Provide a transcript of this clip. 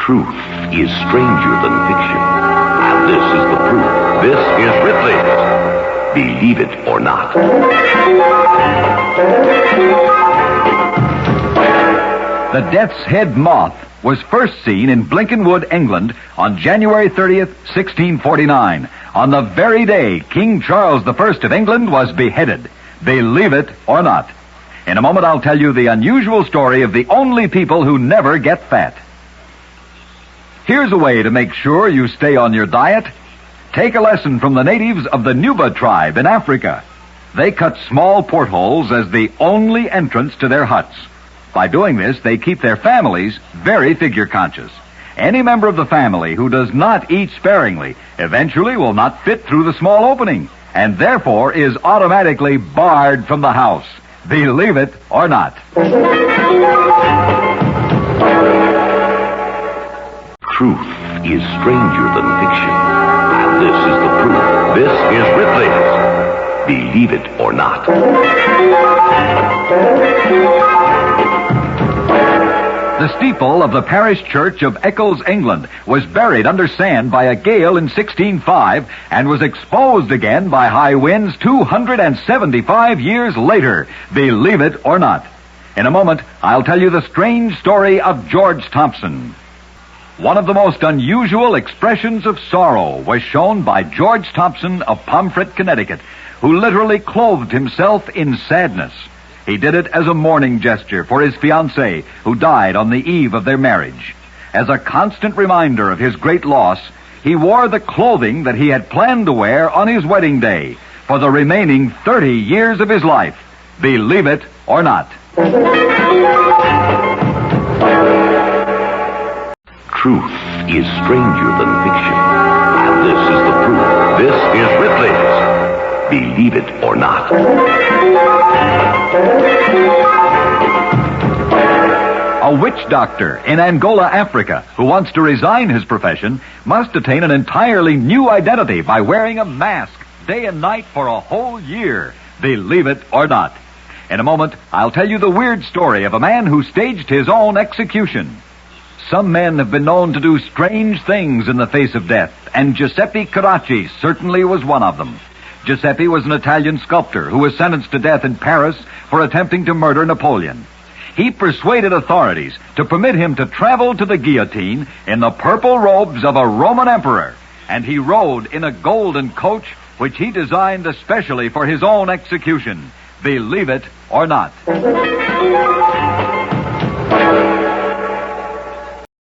Truth is stranger than fiction, and this is the proof. This is Ripley's Believe It or Not. The Death's Head Moth was first seen in Blinkenwood, England on January 30th, 1649, on the very day King Charles I of England was beheaded. Believe it or not. In a moment, I'll tell you the unusual story of the only people who never get fat. Here's a way to make sure you stay on your diet. Take a lesson from the natives of the Nuba tribe in Africa. They cut small portholes as the only entrance to their huts. By doing this, they keep their families very figure conscious. Any member of the family who does not eat sparingly eventually will not fit through the small opening, and therefore is automatically barred from the house. Believe it or not. Truth is stranger than fiction, and this is the proof. This is Ripley's Believe It or Not. The steeple of the parish church of Eccles, England, was buried under sand by a gale in 1605 and was exposed again by high winds 275 years later. Believe it or not. In a moment, I'll tell you the strange story of George Thompson. One of the most unusual expressions of sorrow was shown by George Thompson of Pomfret, Connecticut, who literally clothed himself in sadness. He did it as a mourning gesture for his fiancée, who died on the eve of their marriage. As a constant reminder of his great loss, he wore the clothing that he had planned to wear on his wedding day for the remaining 30 years of his life. Believe it or not. Truth is stranger than fiction, and this is the proof. This is Ripley's Believe It or Not. A witch doctor in Angola, Africa, who wants to resign his profession, must attain an entirely new identity by wearing a mask day and night for a whole year. Believe it or not. In a moment, I'll tell you the weird story of a man who staged his own execution. Some men have been known to do strange things in the face of death, and Giuseppe Carracci certainly was one of them. Giuseppe was an Italian sculptor who was sentenced to death in Paris for attempting to murder Napoleon. He persuaded authorities to permit him to travel to the guillotine in the purple robes of a Roman emperor, and he rode in a golden coach which he designed especially for his own execution. Believe it or not.